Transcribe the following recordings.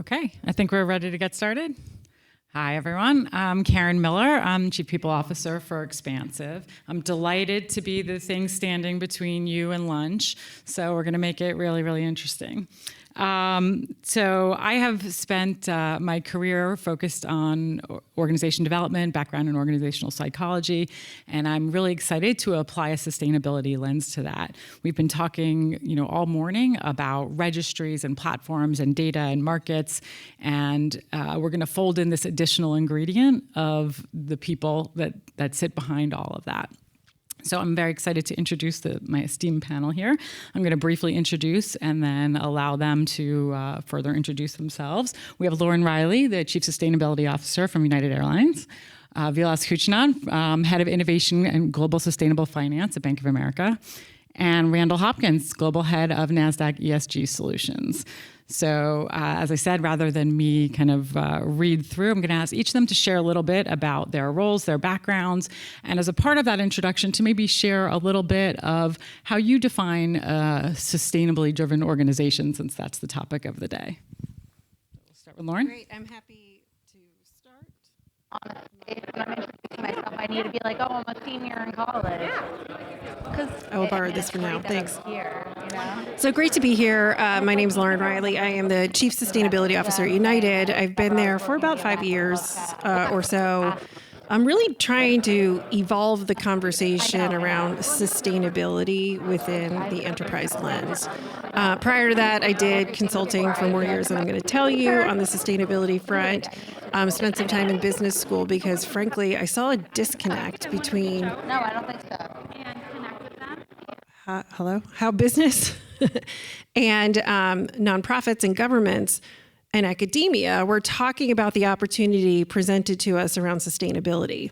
Okay, I think we're ready to get started. Hi, everyone. I'm Karen Miller. I'm Chief People Officer for Xpansiv. I'm delighted to be the thing standing between you and lunch, so we're going to make it really, really interesting. So I have spent my career focused on organization development, background in organizational psychology, and I'm really excited to apply a sustainability lens to that. We've been talking, all morning about registries and platforms and data and markets, and we're going to fold in this additional ingredient of the people that sit behind all of that. So I'm very excited to introduce my esteemed panel here. I'm going to briefly introduce and then allow them to further introduce themselves. We have Lauren Riley, the Chief Sustainability Officer from United Airlines. Vilas Kuchinad, Head of Innovation and Global Sustainable Finance at Bank of America. And Randall Hopkins, Global Head of NASDAQ ESG Solutions. So as I said, rather than me kind of read through, I'm going to ask each of them to share a little bit about their roles, their backgrounds, and as a part of that introduction, to maybe share a little bit of how you define a sustainably driven organization, since that's the topic of the day. We'll start with Lauren. Great, I'm happy to start. Honestly, when I'm introducing myself, I need to be like, oh, I'm a senior in college. I will borrow this for now. Thanks. Here, So great to be here. My name is Lauren Riley. I am the Chief Sustainability Officer at United. I've been there for about 5 years or so. I'm really trying to evolve the conversation around sustainability within the enterprise lens. Prior to that, I did consulting for more years than I'm going to tell you on the sustainability front. Spent some time in business school because, frankly, I saw a disconnect between... No, I don't think so. And connect with them. Hello? How business and nonprofits and governments and academia were talking about the opportunity presented to us around sustainability.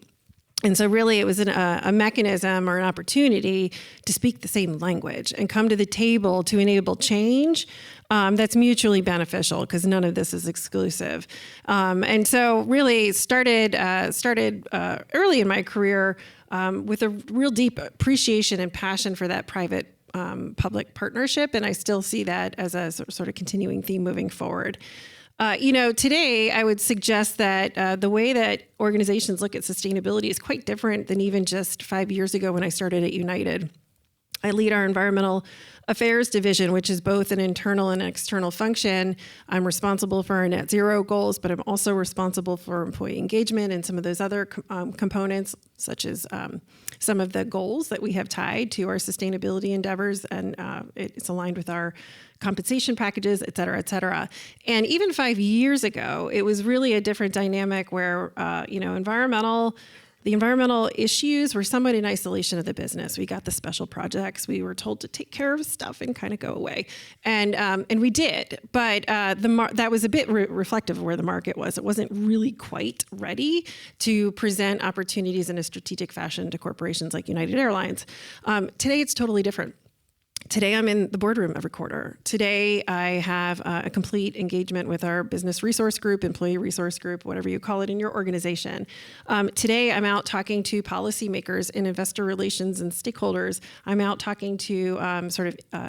And so really it was a mechanism or an opportunity to speak the same language and come to the table to enable change that's mutually beneficial, because none of this is exclusive. And so really started early in my career with a real deep appreciation and passion for that private public partnership, and I still see that as a sort of continuing theme moving forward. Today I would suggest that the way that organizations look at sustainability is quite different than even just 5 years ago when I started at United. I lead our environmental affairs division, which is both an internal and external function. I'm responsible for our net zero goals, but I'm also responsible for employee engagement and some of those other components, such as some of the goals that we have tied to our sustainability endeavors, and it's aligned with our compensation packages, et cetera, et cetera. And even 5 years ago, it was really a different dynamic where, the environmental issues were somewhat in isolation of the business. We got the special projects. We were told to take care of stuff and kind of go away. And we did, but that was a bit reflective of where the market was. It wasn't really quite ready to present opportunities in a strategic fashion to corporations like United Airlines. Today, it's totally different. Today, I'm in the boardroom every quarter. Today, I have a complete engagement with our business resource group, employee resource group, whatever you call it in your organization. Today, I'm out talking to policymakers in investor relations and stakeholders. I'm out talking to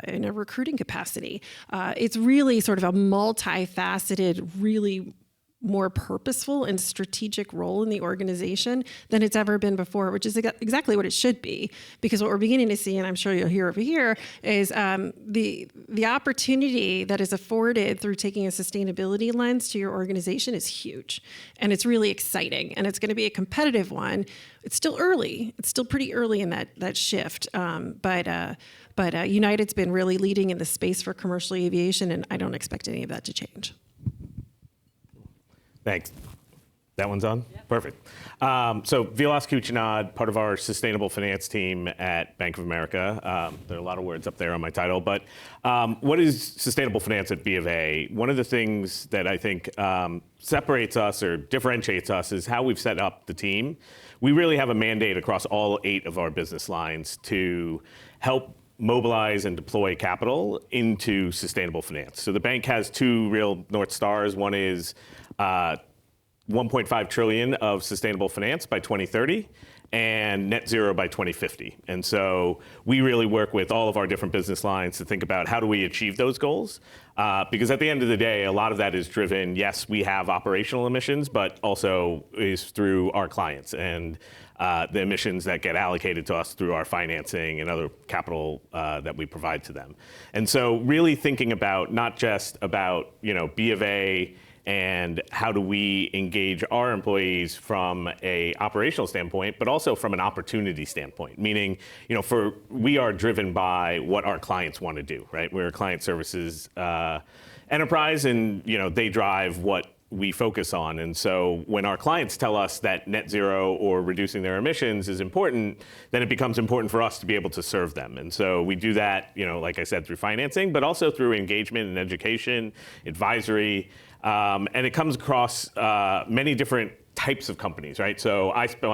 in a recruiting capacity. It's really sort of a multifaceted, really more purposeful and strategic role in the organization than it's ever been before, which is exactly what it should be. Because what we're beginning to see, and I'm sure you'll hear over here, is the opportunity that is afforded through taking a sustainability lens to your organization is huge. And it's really exciting. And it's going to be a competitive one. It's still early. It's still pretty early in that shift. But United's been really leading in the space for commercial aviation, and I don't expect any of that to change. Thanks. That one's on? Yep. Perfect. So Vilas Kuchinad, part of our sustainable finance team at Bank of America. There are a lot of words up there on my title, but what is sustainable finance at B of A? One of the things that I think separates us or differentiates us is how we've set up the team. We really have a mandate across all 8 of our business lines to help mobilize and deploy capital into sustainable finance. So the bank has 2 real North Stars. One is $1.5 trillion of sustainable finance by 2030, and net zero by 2050. And so we really work with all of our different business lines to think about how do we achieve those goals. Because at the end of the day, a lot of that is driven, yes, we have operational emissions, but also is through our clients and the emissions that get allocated to us through our financing and other capital that we provide to them. And so really thinking about not just about, B of A and how do we engage our employees from a operational standpoint, but also from an opportunity standpoint. Meaning, we are driven by what our clients want to do, right? We're a client services enterprise, and they drive what we focus on. And so when our clients tell us that net zero or reducing their emissions is important, then it becomes important for us to be able to serve them. And so we do that, like I said, through financing, but also through engagement and education, advisory, and it comes across many different types of companies, right? So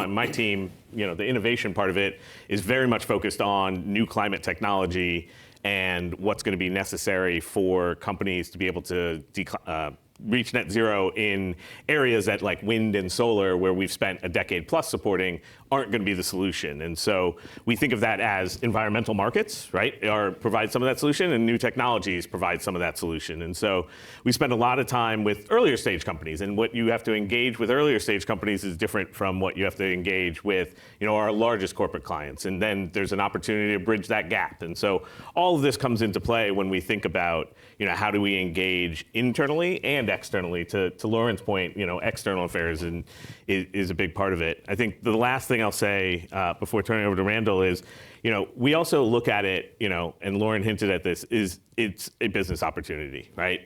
my team, the innovation part of it is very much focused on new climate technology and what's going to be necessary for companies to be able to reach net zero in areas that like wind and solar, where we've spent a decade plus supporting, aren't going to be the solution. And so we think of that as environmental markets, right? Provide some of that solution, and new technologies provide some of that solution. And so we spend a lot of time with earlier stage companies, and what you have to engage with earlier stage companies is different from what you have to engage with, our largest corporate clients. And then there's an opportunity to bridge that gap. And so all of this comes into play when we think about, how do we engage internally and externally. To Lauren's point, external affairs is a big part of it. I think the last thing I'll say before turning over to Randall is, we also look at it, and Lauren hinted at this, it's a business opportunity, right?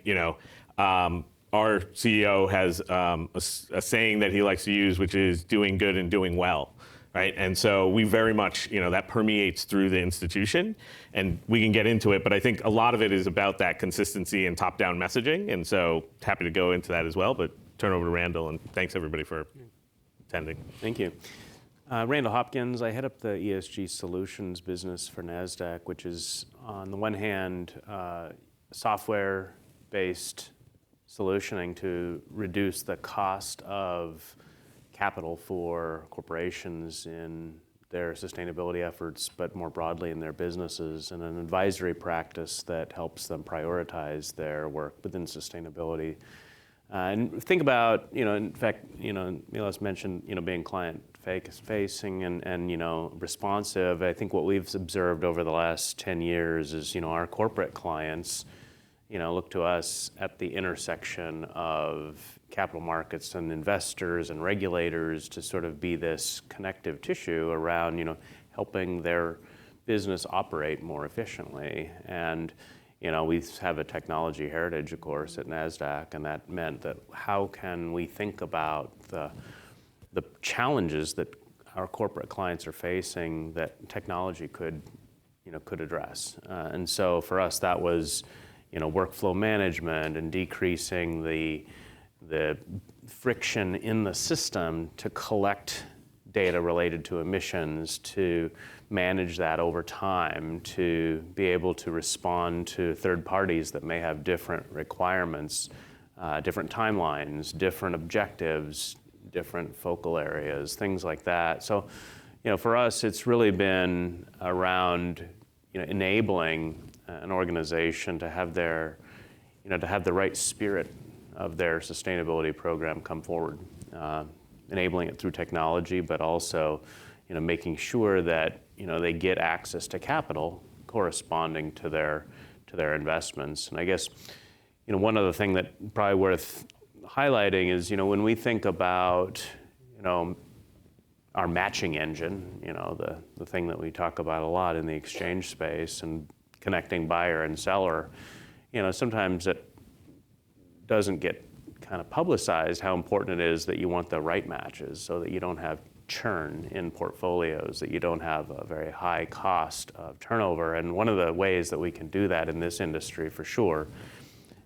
Our CEO has a saying that he likes to use, which is doing good and doing well. Right? And so we very much, that permeates through the institution, and we can get into it, but I think a lot of it is about that consistency and top-down messaging, and so happy to go into that as well, but turn over to Randall, and thanks everybody for attending. Thank you. Randall Hopkins, I head up the ESG solutions business for NASDAQ, which is on the one hand, software-based solutioning to reduce the cost of capital for corporations in their sustainability efforts, but more broadly in their businesses, and an advisory practice that helps them prioritize their work within sustainability. And think about, in fact, Milos mentioned, being client-facing and responsive. I think what we've observed over the last 10 years is, our corporate clients, look to us at the intersection of capital markets and investors and regulators to sort of be this connective tissue around, helping their business operate more efficiently. And, we have a technology heritage, of course, at NASDAQ, and that meant that how can we think about the challenges that our corporate clients are facing that technology could address. And so for us, that was, workflow management and decreasing the friction in the system to collect data related to emissions, to manage that over time, to be able to respond to third parties that may have different requirements, different timelines, different objectives, different focal areas, things like that. So, for us, it's really been around, enabling an organization to have the right spirit of their sustainability program come forward, enabling it through technology, but also, making sure that they get access to capital corresponding to their investments. And I guess, one other thing that probably worth highlighting is, when we think about, our matching engine, the thing that we talk about a lot in the exchange space, and connecting buyer and seller, sometimes it doesn't get kind of publicized how important it is that you want the right matches so that you don't have churn in portfolios, that you don't have a very high cost of turnover. And one of the ways that we can do that in this industry for sure,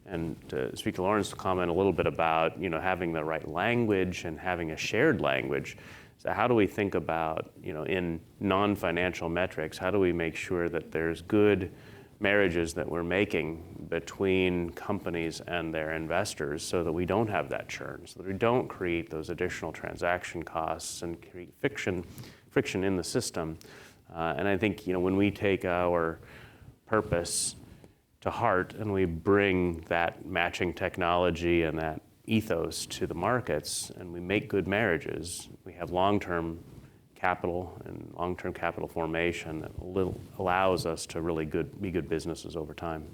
and to speak to Lauren's comment a little bit about, having the right language and having a shared language. So how do we think about, in non-financial metrics, how do we make sure that there's good marriages that we're making between companies and their investors so that we don't have that churn, so that we don't create those additional transaction costs and create friction in the system. And I think, when we take our purpose to heart and we bring that matching technology and that ethos to the markets and we make good marriages, we have long-term capital and long-term capital formation that allows us to really be good businesses over time.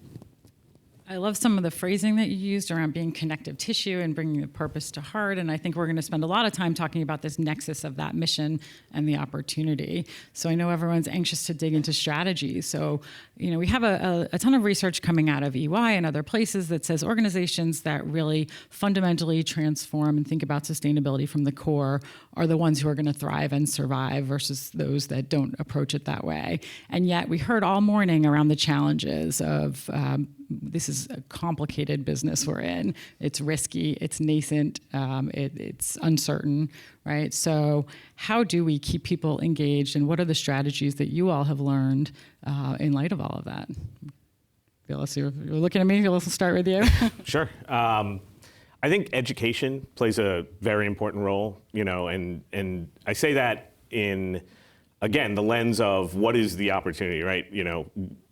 I love some of the phrasing that you used around being connective tissue and bringing the purpose to heart. And I think we're going to spend a lot of time talking about this nexus of that mission and the opportunity. So I know everyone's anxious to dig into strategies. So, we have a ton of research coming out of EY and other places that says organizations that really fundamentally transform and think about sustainability from the core are the ones who are going to thrive and survive versus those that don't approach it that way. And yet we heard all morning around the challenges of this is a complicated business we're in. It's risky, it's nascent, it's uncertain, right? So how do we keep people engaged, and what are the strategies that you all have learned in light of all of that? Phyllis, you're looking at me. Phyllis, we'll start with you. Sure. I think education plays a very important role, and I say that in, again, the lens of what is the opportunity, right?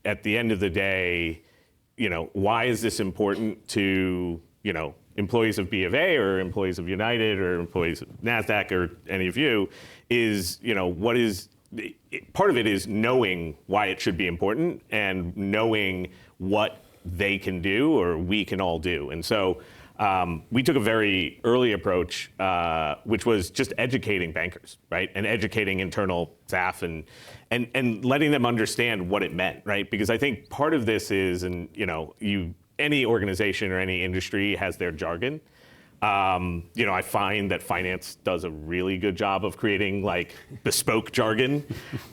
At the end of the day, why is this important to, employees of B of A or employees of United or employees of NASDAQ or any of you is, part of it is knowing why it should be important and knowing what they can do or we can all do. And so we took a very early approach, which was just educating bankers, right? And educating internal staff and letting them understand what it meant, right? Because I think part of this is, any organization or any industry has their jargon. I find that finance does a really good job of creating bespoke jargon.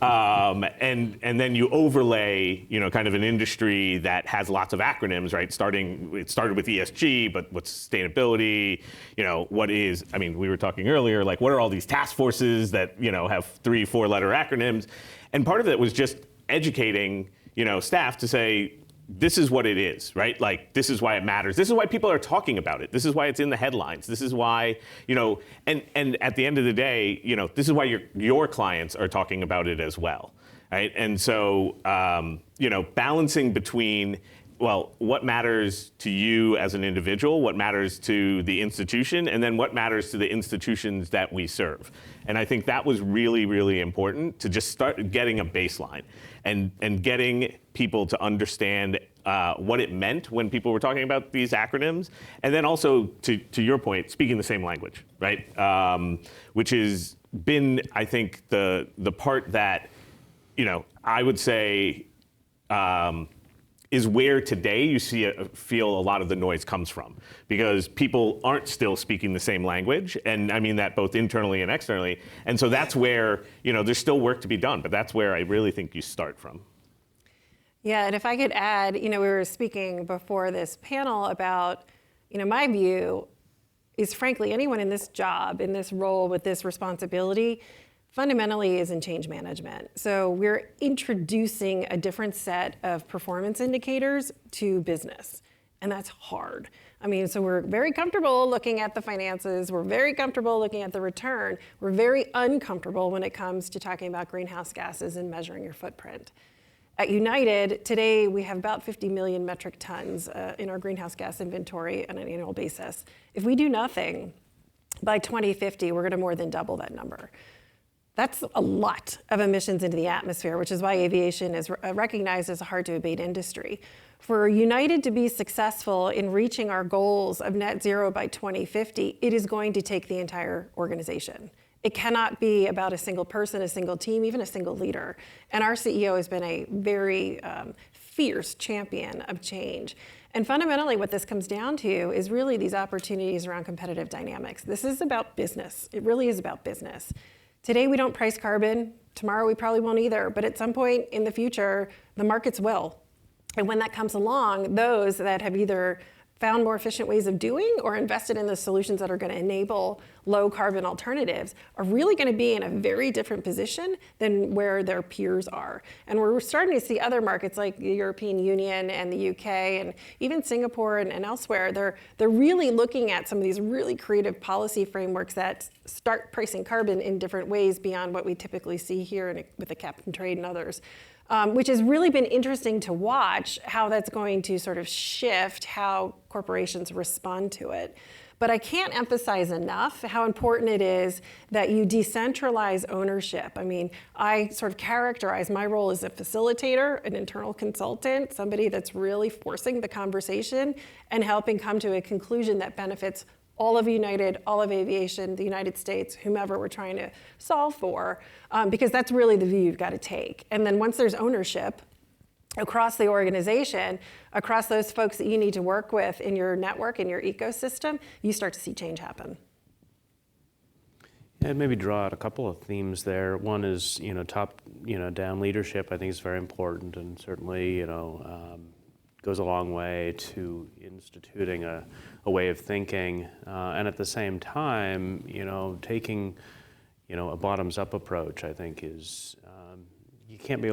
And then you overlay, kind of an industry that has lots of acronyms, right? It started with ESG, but what's sustainability? We were talking earlier, what are all these task forces that, have 3-4 letter acronyms? And part of it was just educating, staff to say, this is what it is, right? This is why it matters. This is why people are talking about it. This is why it's in the headlines. This is why, and at the end of the day, this is why your clients are talking about it as well, right? And so, balancing between, what matters to you as an individual, what matters to the institution, and then what matters to the institutions that we serve. And I think that was really, really important to just start getting a baseline and getting people to understand what it meant when people were talking about these acronyms. And then also, to your point, speaking the same language, right? Which has been, I think, the part that, I would say, is where today you feel a lot of the noise comes from, because people aren't still speaking the same language, and I mean that both internally and externally. And so that's where, there's still work to be done, but that's where I really think you start from. Yeah, and if I could add, we were speaking before this panel about, my view is, frankly, anyone in this job, in this role with this responsibility, fundamentally is in change management. So we're introducing a different set of performance indicators to business, and that's hard. So we're very comfortable looking at the finances, we're very comfortable looking at the return, we're very uncomfortable when it comes to talking about greenhouse gases and measuring your footprint. At United, today we have about 50 million metric tons in our greenhouse gas inventory on an annual basis. If we do nothing, by 2050, we're gonna more than double that number. That's a lot of emissions into the atmosphere, which is why aviation is recognized as a hard-to-abate industry. For United to be successful in reaching our goals of net zero by 2050, it is going to take the entire organization. It cannot be about a single person, a single team, even a single leader. And our CEO has been a very fierce champion of change. And fundamentally, what this comes down to is really these opportunities around competitive dynamics. This is about business. It really is about business. Today, we don't price carbon. Tomorrow, we probably won't either. But at some point in the future, the markets will. And when that comes along, those that have either found more efficient ways of doing or invested in the solutions that are going to enable low carbon alternatives are really going to be in a very different position than where their peers are. And we're starting to see other markets like the European Union and the UK and even Singapore and elsewhere, they're really looking at some of these really creative policy frameworks that start pricing carbon in different ways beyond what we typically see here with the cap and trade and others. Which has really been interesting to watch how that's going to sort of shift how corporations respond to it. But I can't emphasize enough how important it is that you decentralize ownership. I mean, I sort of characterize my role as a facilitator, an internal consultant, somebody that's really forcing the conversation and helping come to a conclusion that benefits all of United, all of aviation, the United States, whomever we're trying to solve for, because that's really the view you've got to take. And then once there's ownership across the organization, across those folks that you need to work with in your network, in your ecosystem, you start to see change happen. And maybe draw out a couple of themes there. One is, top, down leadership, I think is very important, and certainly, goes a long way to instituting a way of thinking, and at the same time, taking, a bottoms-up approach, I think is can't be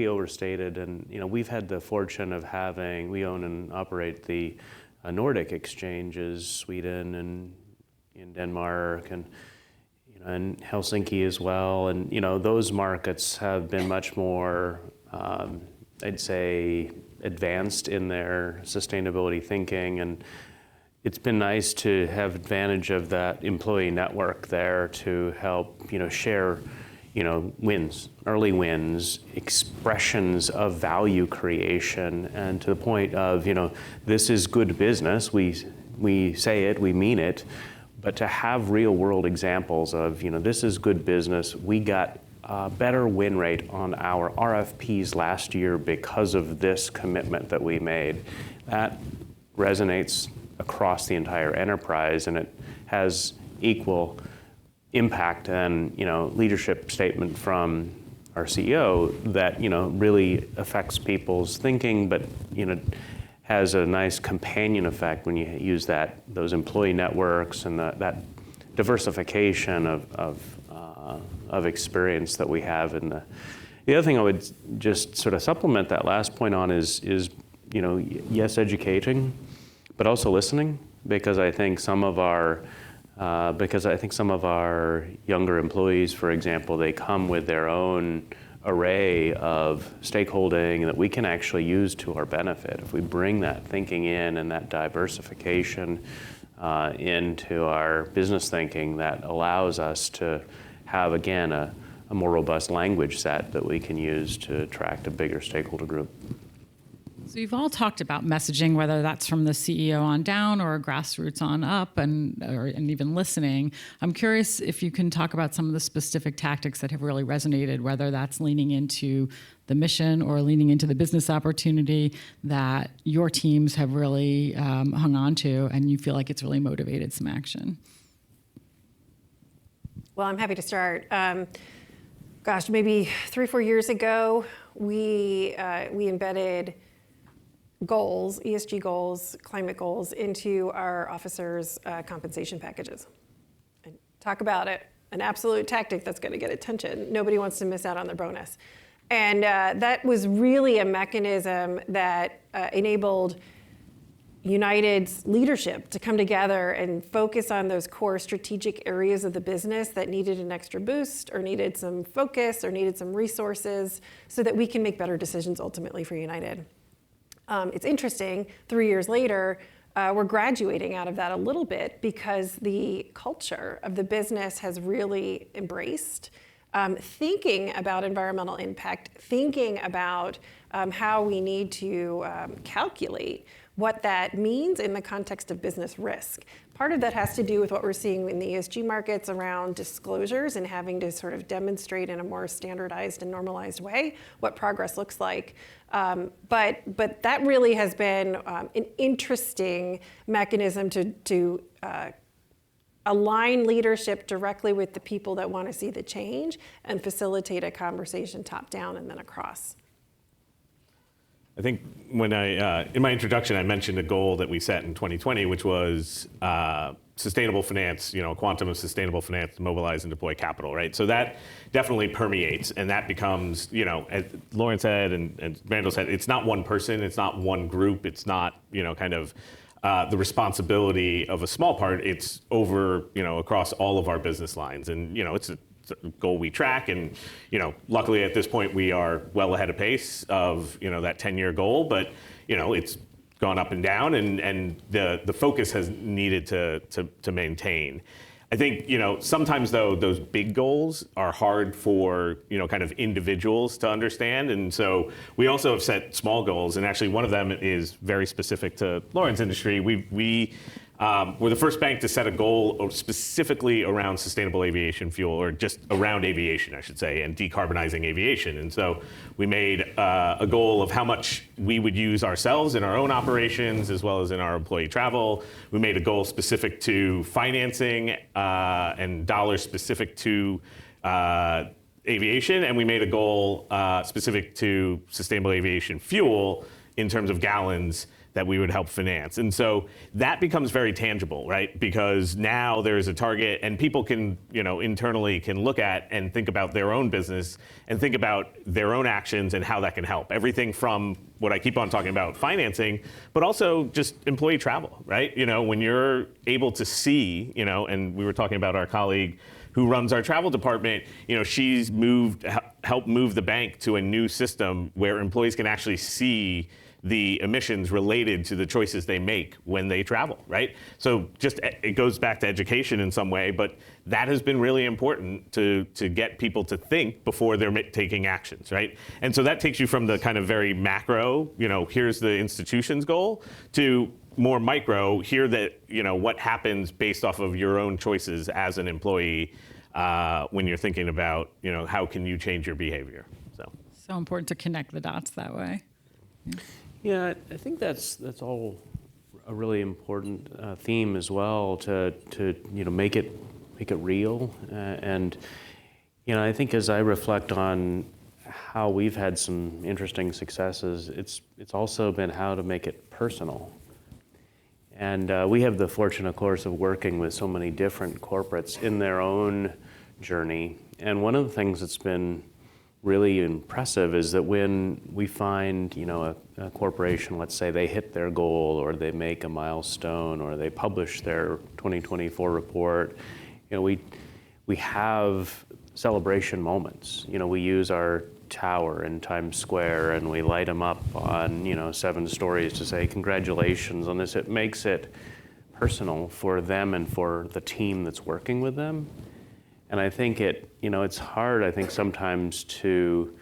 overstated. And we've had the fortune of we own and operate the Nordic exchanges, Sweden and in Denmark and Helsinki as well. And those markets have been much more, I'd say, advanced in their sustainability thinking, and it's been nice to have advantage of that employee network there to help share wins, early wins, expressions of value creation, and to the point of this is good business. We say it, we mean it, but to have real world examples of this is good business. We got better win rate on our RFPs last year because of this commitment that we made. That resonates across the entire enterprise, and it has equal impact and leadership statement from our CEO that really affects people's thinking, but has a nice companion effect when you use those employee networks and that diversification of experience that we have. And the other thing I would just sort of supplement that last point on is yes, educating, but also listening, because I think some of our younger employees, for example, they come with their own array of stakeholding that we can actually use to our benefit. If we bring that thinking in and that diversification into our business thinking, that allows us to have, again, a more robust language set that we can use to attract a bigger stakeholder group. So you've all talked about messaging, whether that's from the CEO on down or grassroots on up, and even listening. I'm curious if you can talk about some of the specific tactics that have really resonated, whether that's leaning into the mission or leaning into the business opportunity that your teams have really hung on to, and you feel like it's really motivated some action. Well, I'm happy to start. Maybe 3 or 4 years ago, we embedded goals, ESG goals, climate goals, into our officers' compensation packages. And talk about it, an absolute tactic that's going to get attention. Nobody wants to miss out on their bonus. And that was really a mechanism that enabled United's leadership to come together and focus on those core strategic areas of the business that needed an extra boost or needed some focus or needed some resources so that we can make better decisions ultimately for United. It's interesting, 3 years later, we're graduating out of that a little bit because the culture of the business has really embraced thinking about environmental impact, thinking about how we need to calculate what that means in the context of business risk. Part of that has to do with what we're seeing in the ESG markets around disclosures and having to sort of demonstrate in a more standardized and normalized way what progress looks like. But that really has been an interesting mechanism to align leadership directly with the people that want to see the change and facilitate a conversation top down and then across. I think when in my introduction, I mentioned a goal that we set in 2020, which was sustainable finance, a quantum of sustainable finance to mobilize and deploy capital, right? So that definitely permeates, and that becomes, as Lauren said and Randall said, it's not one person, it's not one group, it's not, kind of the responsibility of a small part. It's over, across all of our business lines, and it's a goal we track, and luckily at this point we are well ahead of pace of that 10-year goal, but it's gone up and down, and the focus has needed to maintain. I think sometimes though those big goals are hard for kind of individuals to understand, and so we also have set small goals, and actually one of them is very specific to Lauren's industry. We're the first bank to set a goal specifically around sustainable aviation fuel, or just around aviation, I should say, and decarbonizing aviation. And so we made a goal of how much we would use ourselves in our own operations as well as in our employee travel. We made a goal specific to financing and dollars specific to aviation, and we made a goal specific to sustainable aviation fuel in terms of gallons that we would help finance. And so that becomes very tangible, right? Because now there's a target, and people can, internally can look at and think about their own business and think about their own actions and how that can help. Everything from what I keep on talking about, financing, but also just employee travel, right? When you're able to see, and we were talking about our colleague who runs our travel department, she's helped move the bank to a new system where employees can actually see the emissions related to the choices they make when they travel, right? So it goes back to education in some way, but that has been really important to get people to think before they're taking actions, right? And so that takes you from the kind of very macro, here's the institution's goal, to more micro, here that, what happens based off of your own choices as an employee when you're thinking about, how can you change your behavior, So important to connect the dots that way. Yeah, I think that's all a really important theme as well, to make it real, and I think as I reflect on how we've had some interesting successes, it's also been how to make it personal. And we have the fortune, of course, of working with so many different corporates in their own journey. And one of the things that's been really impressive is that when we find, a corporation, let's say they hit their goal, or they make a milestone, or they publish their 2024 report, we have celebration moments. We use our tower in Times Square and we light them up on, 7 stories to say congratulations on this. It makes it personal for them and for the team that's working with them. And I think it's hard, I think, sometimes to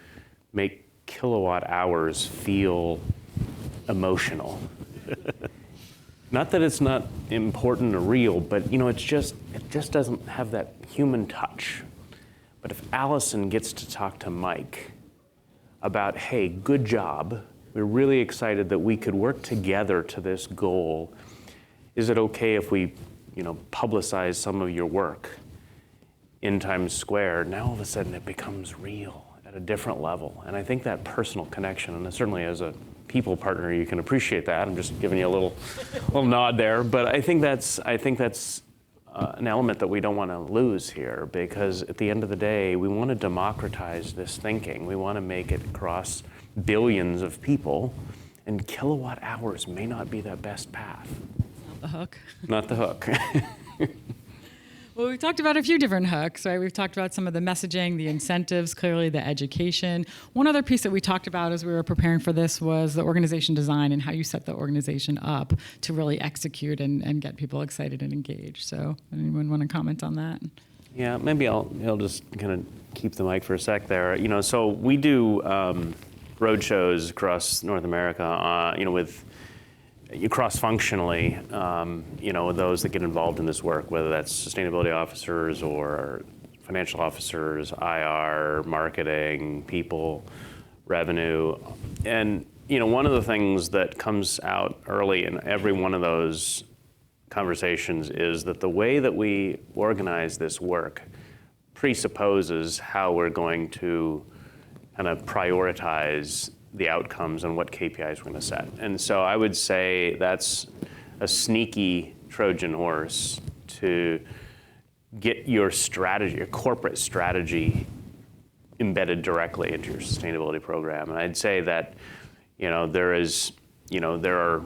make kilowatt hours feel emotional. Not that it's not important or real, but it just doesn't have that human touch. But if Allison gets to talk to Mike about, hey, good job, we're really excited that we could work together to this goal. Is it okay if we, publicize some of your work in Times Square? Now all of a sudden it becomes real at a different level. And I think that personal connection, and certainly as a people partner, you can appreciate that. I'm just giving you a little nod there, but I think that's an element that we don't want to lose here, because at the end of the day, we want to democratize this thinking. We want to make it across billions of people, and kilowatt hours may not be the best path. Not the hook. Not the hook. Well, we've talked about a few different hooks, right? We've talked about some of the messaging, the incentives, clearly the education. One other piece that we talked about as we were preparing for this was the organization design and how you set the organization up to really execute and get people excited and engaged. So anyone want to comment on that? Yeah, maybe I'll just kind of keep the mic for a sec there. So we do road shows across North America, with cross-functionally, those that get involved in this work, whether that's sustainability officers or financial officers, IR, marketing, people, revenue. And, one of the things that comes out early in every one of those conversations is that the way that we organize this work presupposes how we're going to kind of prioritize the outcomes and what KPIs we're going to set. And so I would say that's a sneaky Trojan horse to get your strategy, your corporate strategy, embedded directly into your sustainability program. And I'd say that, there are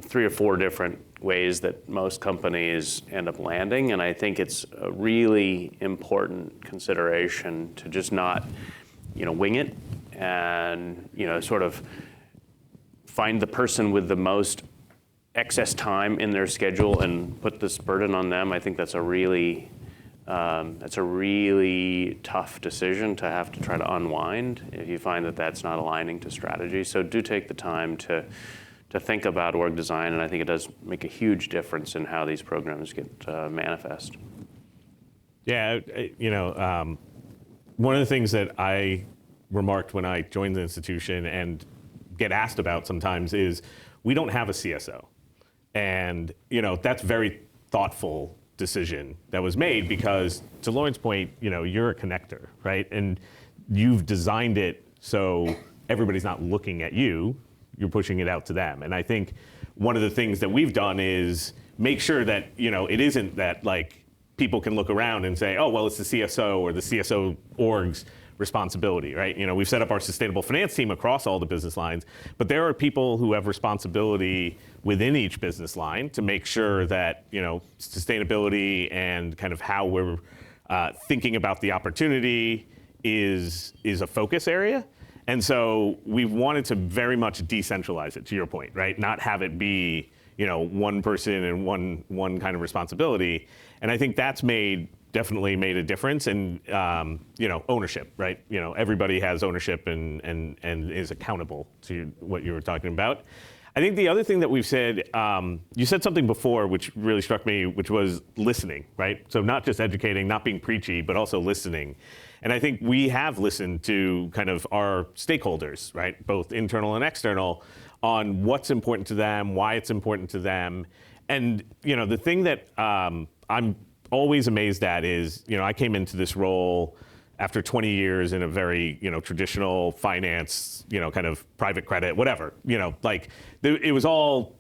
3 or 4 different ways that most companies end up landing, and I think it's a really important consideration to just not, wing it and, sort of find the person with the most excess time in their schedule and put this burden on them. I think that's a really tough decision to have to try to unwind if you find that that's not aligning to strategy. So do take the time to think about org design, and I think it does make a huge difference in how these programs get manifest. Yeah, one of the things that I remarked when I joined the institution and get asked about sometimes is we don't have a CSO. And that's very thoughtful decision that was made because, to Lauren's point, you're a connector, right? And you've designed it so everybody's not looking at you, you're pushing it out to them. And I think one of the things that we've done is make sure that, it isn't that like people can look around and say, oh, well, it's the CSO or the CSO org's responsibility, right? We've set up our sustainable finance team across all the business lines, but there are people who have responsibility within each business line to make sure that, sustainability and kind of how we're thinking about the opportunity is a focus area. And so we've wanted to very much decentralize it, to your point, right? Not have it be, one person and one kind of responsibility. And I think that's definitely made a difference, and ownership, right? Everybody has ownership and is accountable to what you were talking about. I think the other thing that we've said, you said something before which really struck me, which was listening, right? So not just educating, not being preachy, but also listening. And I think we have listened to kind of our stakeholders, right? Both internal and external, on what's important to them, why it's important to them. And the thing that I'm always amazed at is, I came into this role after 20 years in a very, traditional finance, kind of private credit, whatever, it was all,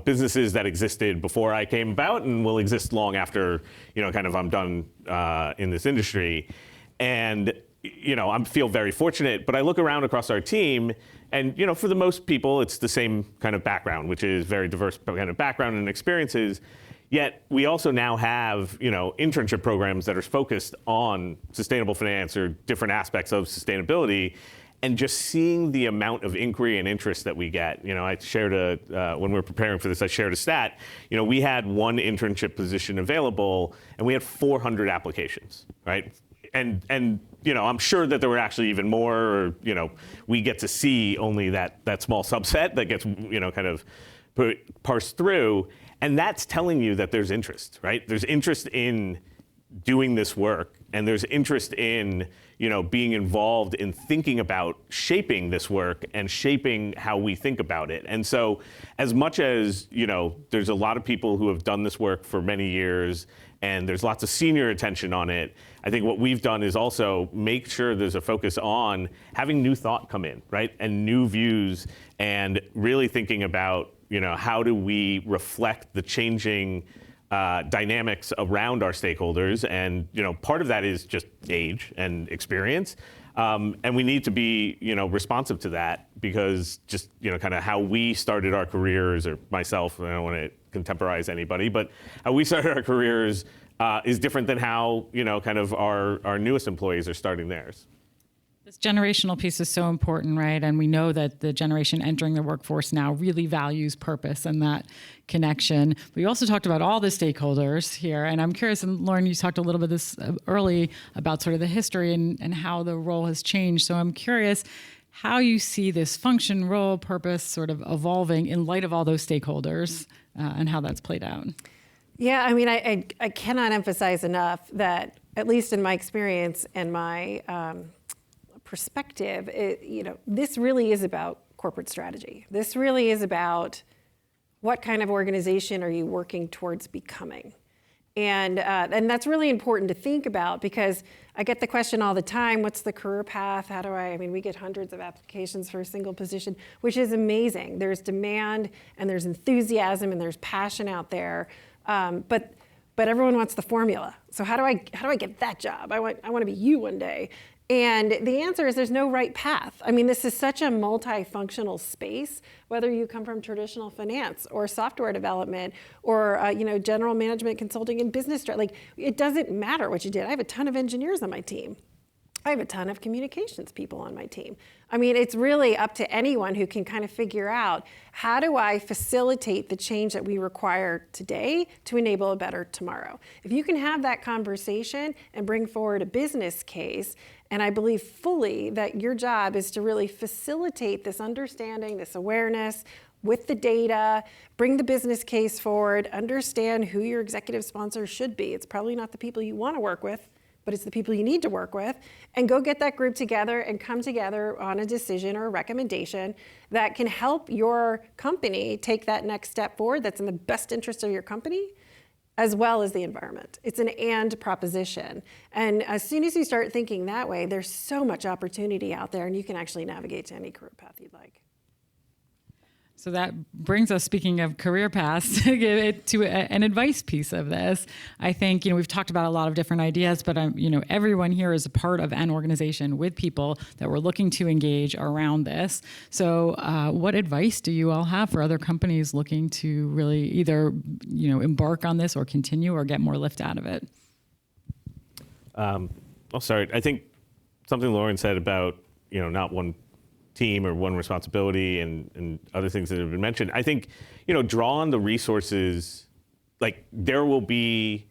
businesses that existed before I came about and will exist long after, kind of I'm done in this industry. And, I feel very fortunate, but I look around across our team and, for the most people, it's the same kind of background, which is very diverse kind of background and experiences. Yet we also now have, internship programs that are focused on sustainable finance or different aspects of sustainability, and just seeing the amount of inquiry and interest that we get. I shared when we were preparing for this, I shared a stat. We had one internship position available, and we had 400 applications, right? And I'm sure that there were actually even more, or, we get to see only that small subset that gets, kind of parsed through. And that's telling you that there's interest, right? There's interest in doing this work, and there's interest in, being involved in thinking about shaping this work and shaping how we think about it. And so as much as, there's a lot of people who have done this work for many years, and there's lots of senior attention on it, I think what we've done is also make sure there's a focus on having new thought come in, right? And new views, and really thinking about, how do we reflect the changing dynamics around our stakeholders? And part of that is just age and experience, and we need to be responsive to that, because just kind of how we started our careers, or myself, I don't want to contemporize anybody, but how we started our careers is different than how kind of our newest employees are starting theirs. This generational piece is so important, right? And we know that the generation entering the workforce now really values purpose and that connection. We also talked about all the stakeholders here, and I'm curious, and Lauren, you talked a little bit this early about sort of the history and how the role has changed. So I'm curious how you see this function, role, purpose sort of evolving in light of all those stakeholders and how that's played out. Yeah, I mean, I cannot emphasize enough that, at least in my experience and my perspective, this really is about corporate strategy. This really is about what kind of organization are you working towards becoming. And that's really important to think about, because I get the question all the time, what's the career path? I mean, we get hundreds of applications for a single position, which is amazing. There's demand and there's enthusiasm and there's passion out there. But everyone wants the formula. So how do I get that job? I want to be you one day. And the answer is there's no right path. I mean, this is such a multifunctional space, whether you come from traditional finance or software development or general management consulting and business. Like, it doesn't matter what you did. I have a ton of engineers on my team. I have a ton of communications people on my team. I mean, it's really up to anyone who can kind of figure out, how do I facilitate the change that we require today to enable a better tomorrow? If you can have that conversation and bring forward a business case, and I believe fully that your job is to really facilitate this understanding, this awareness with the data, bring the business case forward, understand who your executive sponsor should be. It's probably not the people you want to work with, but it's the people you need to work with, and go get that group together and come together on a decision or a recommendation that can help your company take that next step forward that's in the best interest of your company, as well as the environment. It's an and proposition. And as soon as you start thinking that way, there's so much opportunity out there, and you can actually navigate to any career path you'd like. So that brings us, speaking of career paths, to an advice piece of this. I think, we've talked about a lot of different ideas, but everyone here is a part of an organization with people that we're looking to engage around this. So what advice do you all have for other companies looking to really either, embark on this or continue or get more lift out of it? I'll start. I think something Lauren said about, not one team or one responsibility and other things that have been mentioned. I think, draw on the resources. Like, there will be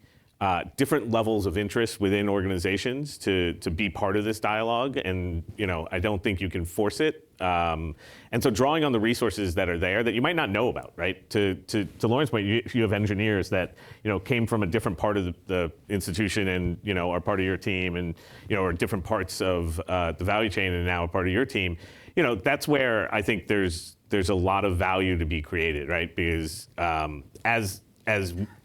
different levels of interest within organizations to be part of this dialogue, and I don't think you can force it. And so, drawing on the resources that are there that you might not know about, right? To Lauren's point, you have engineers that came from a different part of the institution and are part of your team, and are different parts of the value chain and now a part of your team. That's where I think there's a lot of value to be created, right? Because as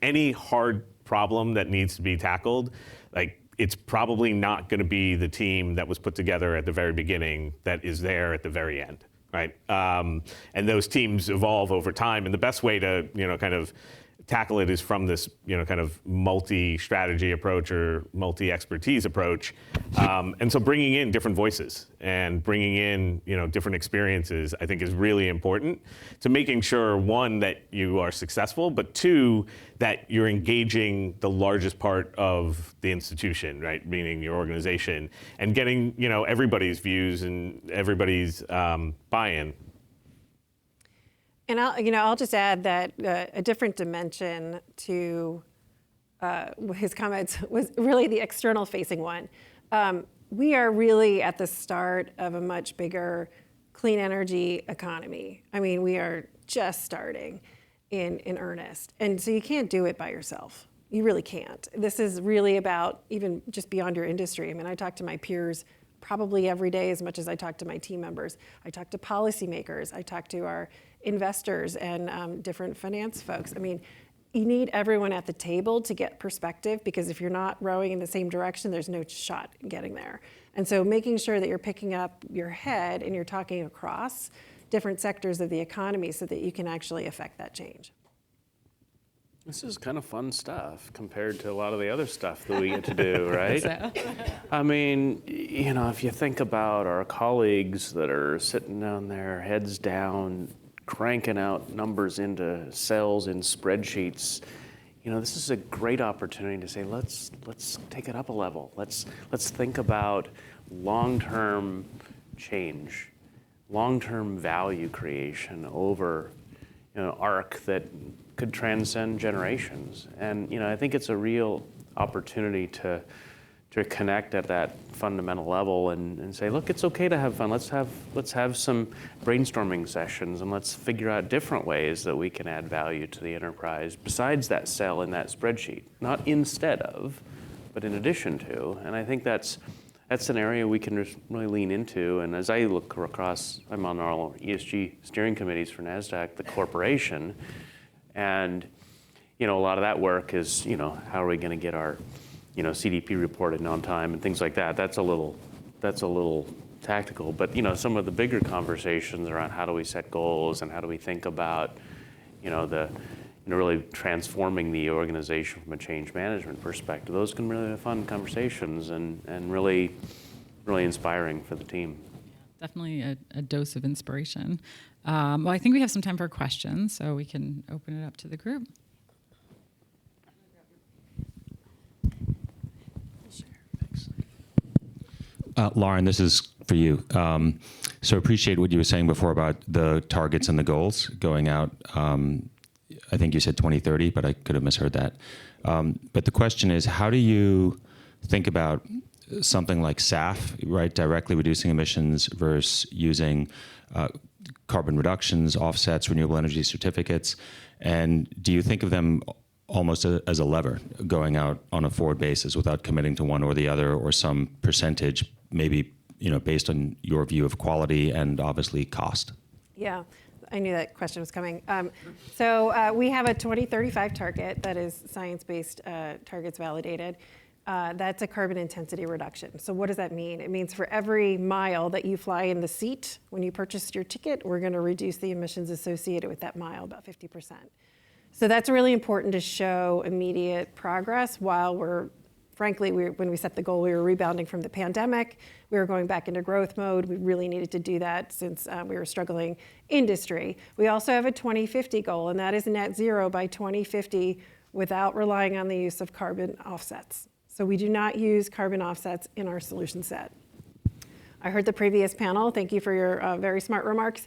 any hard problem that needs to be tackled, like, it's probably not going to be the team that was put together at the very beginning that is there at the very end, right? And those teams evolve over time, and the best way to kind of tackle it is from this kind of multi-strategy approach or multi-expertise approach. And so bringing in different voices and bringing in different experiences, I think, is really important to making sure, one, that you are successful, but two, that you're engaging the largest part of the institution, right? Meaning your organization, and getting everybody's views and everybody's buy-in. And I'll just add that a different dimension to his comments was really the external facing one. We are really at the start of a much bigger clean energy economy. I mean, we are just starting in earnest. And so you can't do it by yourself. You really can't. This is really about even just beyond your industry. I mean, I talk to my peers probably every day as much as I talk to my team members. I talk to policymakers. I talk to our investors and different finance folks. I mean, you need everyone at the table to get perspective, because if you're not rowing in the same direction, there's no shot in getting there. And so making sure that you're picking up your head and you're talking across different sectors of the economy so that you can actually affect that change. This is kind of fun stuff compared to a lot of the other stuff that we get to do, right? I mean, if you think about our colleagues that are sitting down there, heads down, cranking out numbers into cells in spreadsheets, this is a great opportunity to say, let's take it up a level. Let's think about long-term change, long-term value creation over arc that could transcend generations. And I think it's a real opportunity to connect at that fundamental level and say, look, it's okay to have fun. Let's have some brainstorming sessions, and let's figure out different ways that we can add value to the enterprise besides that cell in that spreadsheet, not instead of, but in addition to. And I think that's an area we can really lean into. And as I look across, I'm on all ESG steering committees for NASDAQ, the corporation, and a lot of that work is, how are we going to get our, CDP reported on time and things like that. That's a little tactical. But, some of the bigger conversations around how do we set goals and how do we think about, really transforming the organization from a change management perspective. Those can really be fun conversations and really, really inspiring for the team. Definitely a dose of inspiration. Well, I think we have some time for questions, so we can open it up to the group. Lauren, this is for you. So appreciate what you were saying before about the targets and the goals going out. I think you said 2030, but I could have misheard that. But the question is, how do you think about something like SAF, right, directly reducing emissions versus using carbon reductions, offsets, renewable energy certificates? And do you think of them almost as a lever going out on a forward basis without committing to one or the other, or some percentage, maybe based on your view of quality and obviously cost? Yeah, I knew that question was coming. So we have a 2035 target that is science-based targets validated. That's a carbon intensity reduction. So what does that mean? It means for every mile that you fly in the seat when you purchased your ticket, we're going to reduce the emissions associated with that mile about 50%. So that's really important to show immediate progress while when we set the goal, we were rebounding from the pandemic. We were going back into growth mode. We really needed to do that since we were struggling industry. We also have a 2050 goal, and that is net zero by 2050 without relying on the use of carbon offsets. So we do not use carbon offsets in our solution set. I heard the previous panel. Thank you for your very smart remarks.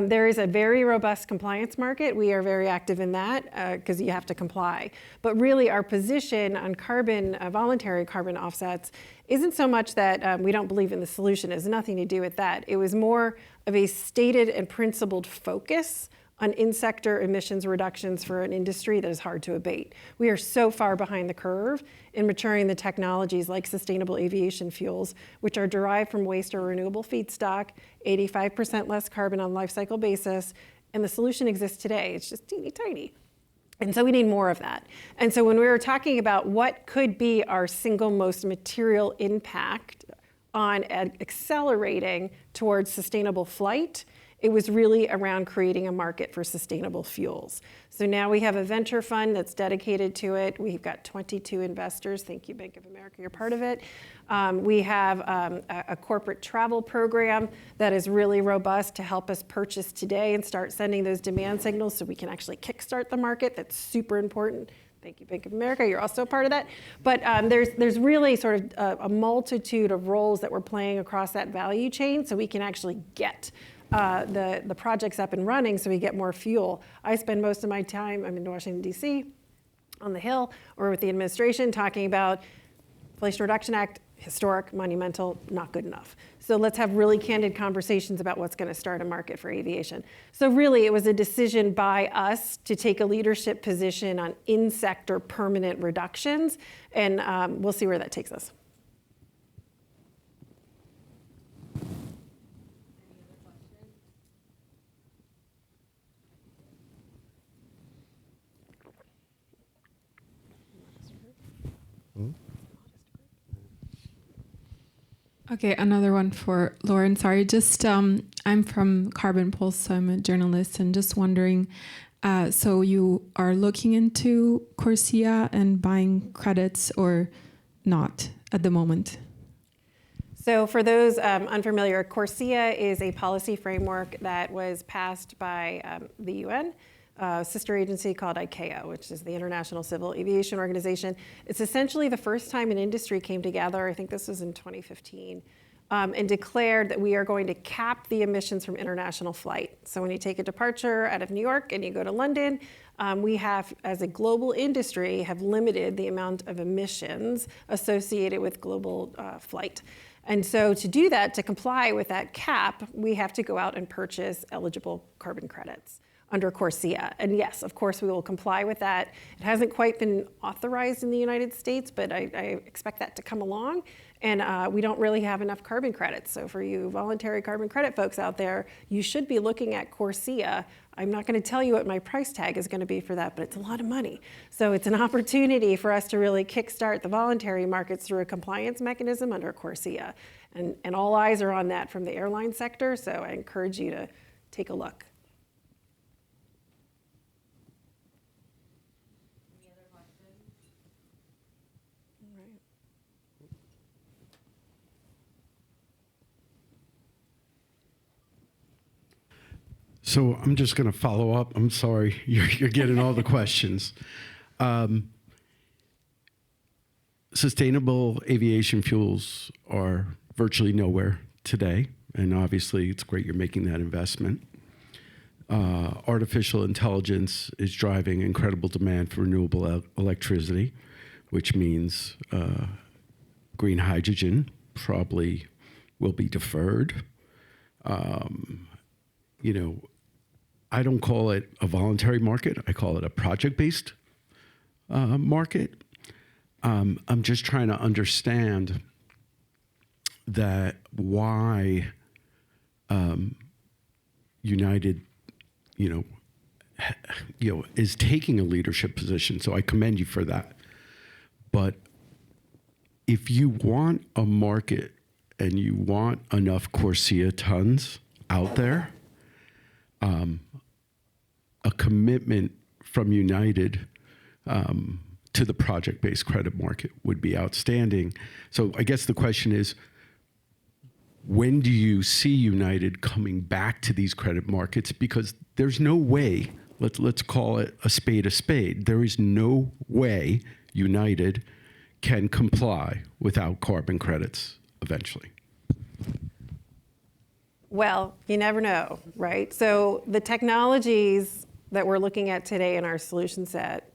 There is a very robust compliance market. We are very active in that because you have to comply. But really, our position on carbon, voluntary carbon offsets, isn't so much that we don't believe in the solution. It has nothing to do with that. It was more of a stated and principled focus on in-sector emissions reductions for an industry that is hard to abate. We are so far behind the curve in maturing the technologies like sustainable aviation fuels, which are derived from waste or renewable feedstock, 85% less carbon on life cycle basis, and the solution exists today. It's just teeny tiny. And so we need more of that. And so when we were talking about what could be our single most material impact on accelerating towards sustainable flight, it was really around creating a market for sustainable fuels. So now we have a venture fund that's dedicated to it. We've got 22 investors. Thank you, Bank of America, you're part of it. We have a corporate travel program that is really robust to help us purchase today and start sending those demand signals so we can actually kickstart the market. That's super important. Thank you, Bank of America. You're also a part of that. But there's really sort of a multitude of roles that we're playing across that value chain so we can actually get the projects up and running so we get more fuel. I spend most of my time, I'm in Washington, D.C., on the Hill, or with the administration talking about Inflation Reduction Act, historic, monumental, not good enough. So let's have really candid conversations about what's going to start a market for aviation. So really, it was a decision by us to take a leadership position on in-sector permanent reductions, and we'll see where that takes us. Okay, another one for Lauren. Sorry, just I'm from Carbon Pulse, so I'm a journalist, and just wondering, so you are looking into Corsia and buying credits or not at the moment? So for those unfamiliar, Corsia is a policy framework that was passed by the UN, sister agency called ICAO, which is the International Civil Aviation Organization. It's essentially the first time an industry came together, I think this was in 2015, and declared that we are going to cap the emissions from international flight. So when you take a departure out of New York and you go to London, we have, as a global industry, have limited the amount of emissions associated with global flight. And so to do that, to comply with that cap, we have to go out and purchase eligible carbon credits under Corsia. And yes, of course, we will comply with that. It hasn't quite been authorized in the United States, but I expect that to come along. And we don't really have enough carbon credits. So for you voluntary carbon credit folks out there, you should be looking at Corsia I'm not going to tell you what my price tag is going to be for that, but it's a lot of money. So it's an opportunity for us to really kickstart the voluntary markets through a compliance mechanism under CORSIA. And all eyes are on that from the airline sector, so I encourage you to take a look. Any other questions? All right. So I'm just going to follow up. I'm sorry, you're getting all the questions. Sustainable aviation fuels are virtually nowhere today, and obviously it's great you're making that investment. Artificial intelligence is driving incredible demand for renewable electricity, which means green hydrogen probably will be deferred. You know, I don't call it a voluntary market. I call it a project-based market. I'm just trying to understand that why United, is taking a leadership position. So I commend you for that. But if you want a market and you want enough CORSIA tons out there, a commitment from United to the project-based credit market would be outstanding. So I guess the question is, when do you see United coming back to these credit markets? Because there's no way, let's call it a spade. There is no way United can comply without carbon credits eventually. Well, you never know, right? So the technologies that we're looking at today in our solution set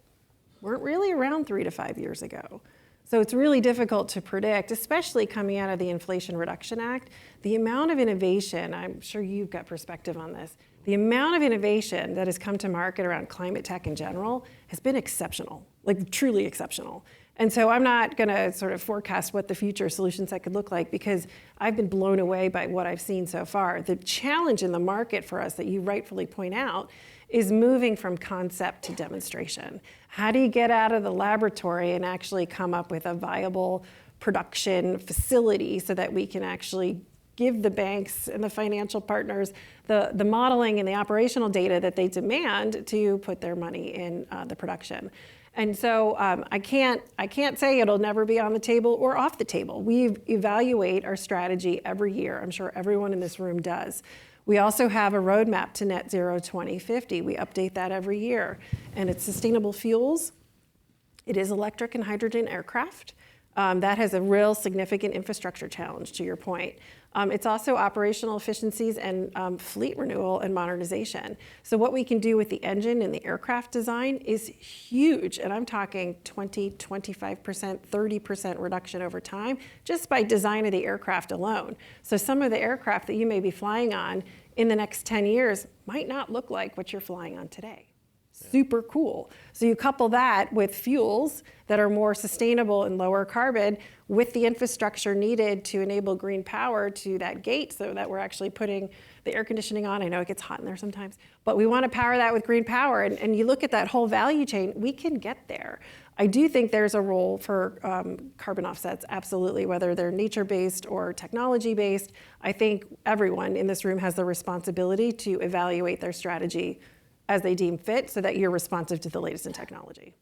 weren't really around 3 to 5 years ago. So it's really difficult to predict, especially coming out of the Inflation Reduction Act. The amount of innovation, I'm sure you've got perspective on this, the amount of innovation that has come to market around climate tech in general has been exceptional, like truly exceptional. And so I'm not going to sort of forecast what the future solution set could look like because I've been blown away by what I've seen so far. The challenge in the market for us that you rightfully point out is moving from concept to demonstration. How do you get out of the laboratory and actually come up with a viable production facility so that we can actually give the banks and the financial partners the modeling and the operational data that they demand to put their money in the production? And so I can't say it'll never be on the table or off the table. We evaluate our strategy every year. I'm sure everyone in this room does. We also have a roadmap to net zero 2050. We update that every year. And it's sustainable fuels. It is electric and hydrogen aircraft. That has a real significant infrastructure challenge, to your point. It's also operational efficiencies and fleet renewal and modernization. So what we can do with the engine and the aircraft design is huge. And I'm talking 20, 25%, 30% reduction over time, just by design of the aircraft alone. So some of the aircraft that you may be flying on in the next 10 years might not look like what you're flying on today. Super cool. So you couple that with fuels that are more sustainable and lower carbon with the infrastructure needed to enable green power to that gate so that we're actually putting the air conditioning on. I know it gets hot in there sometimes, but we want to power that with green power. And you look at that whole value chain, we can get there. I do think there's a role for carbon offsets, absolutely, whether they're nature-based or technology-based. I think everyone in this room has the responsibility to evaluate their strategy as they deem fit so that you're responsive to the latest in technology.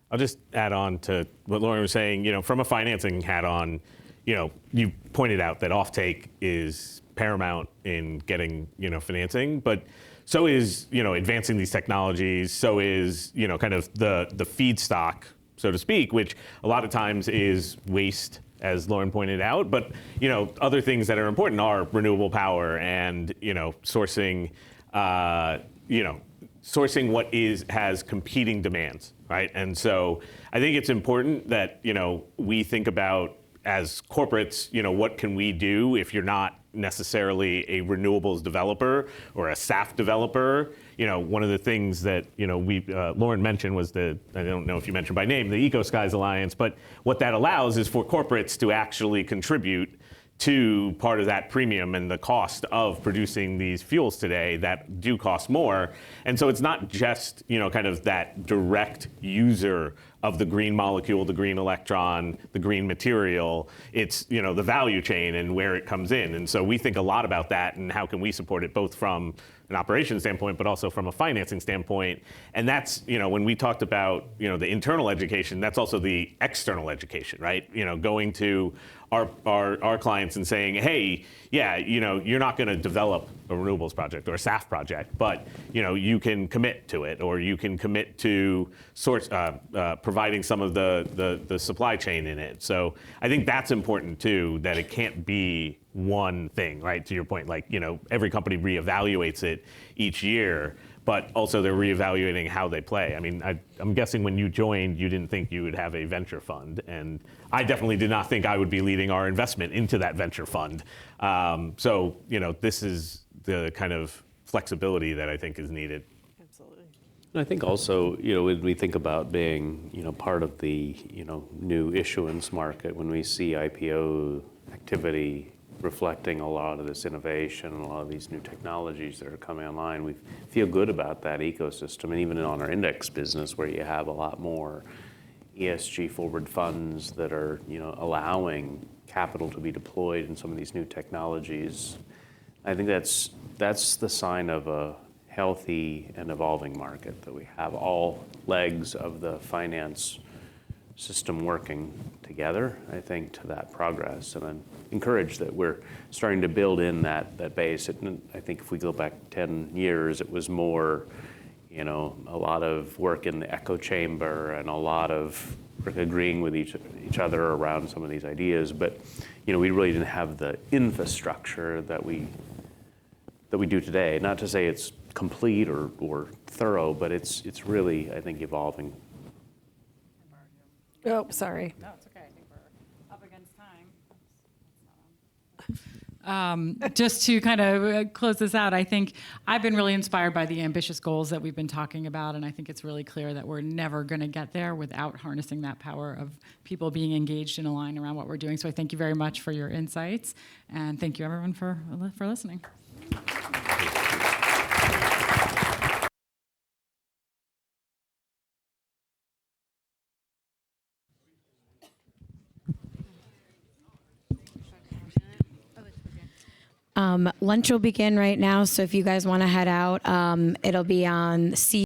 I'll just add on to what Lauren was saying, from a financing hat on, you pointed out that offtake is paramount in getting, financing, but so is, advancing these technologies, so is, kind of the feedstock, so to speak, which a lot of times is waste, as Lauren pointed out, but, other things that are important are renewable power and, sourcing, sourcing what has competing demands, right? And so I think it's important that, we think about as corporates, what can we do if you're not necessarily a renewables developer or a SAF developer? One of the things that, Lauren mentioned was I don't know if you mentioned by name, the Eco Skies Alliance, but what that allows is for corporates to actually contribute to part of that premium and the cost of producing these fuels today that do cost more. And so it's not just, kind of that direct user of the green molecule, the green electron, the green material. It's, the value chain and where it comes in. And so we think a lot about that and how can we support it both from an operations standpoint, but also from a financing standpoint. And that's, when we talked about, the internal education, that's also the external education, right? Going to our clients and saying, hey, yeah, you're not going to develop a renewables project or a SAF project, but you can commit to it, or you can commit to providing some of the supply chain in it. So I think that's important too, that it can't be one thing, right? To your point, like every company reevaluates it each year, but also they're reevaluating how they play. I mean, I'm guessing when you joined, you didn't think you would have a venture fund, and I definitely did not think I would be leading our investment into that venture fund. So, this is the kind of flexibility that I think is needed. Absolutely. And I think also, when we think about being, part of the, new issuance market, when we see IPO activity reflecting a lot of this innovation and a lot of these new technologies that are coming online, we feel good about that ecosystem. And even on our index business, where you have a lot more ESG forward funds that are, allowing capital to be deployed in some of these new technologies, I think that's the sign of a healthy and evolving market, that we have all legs of the finance system working together, I think, to that progress. And I'm encouraged that we're starting to build in that base. And I think if we go back 10 years, it was more, a lot of work in the echo chamber and a lot of agreeing with each other around some of these ideas. But, we really didn't have the infrastructure that we do today. Not to say it's complete or thorough, but it's really, I think, evolving. Oh, sorry. No, it's okay. I think we're up against time. Just to kind of close this out, I think I've been really inspired by the ambitious goals that we've been talking about, and I think it's really clear that we're never going to get there without harnessing that power of people being engaged and aligned around what we're doing. So I thank you very much for your insights, and thank you everyone for listening. Lunch will begin right now, so if you guys want to head out, it'll be on C.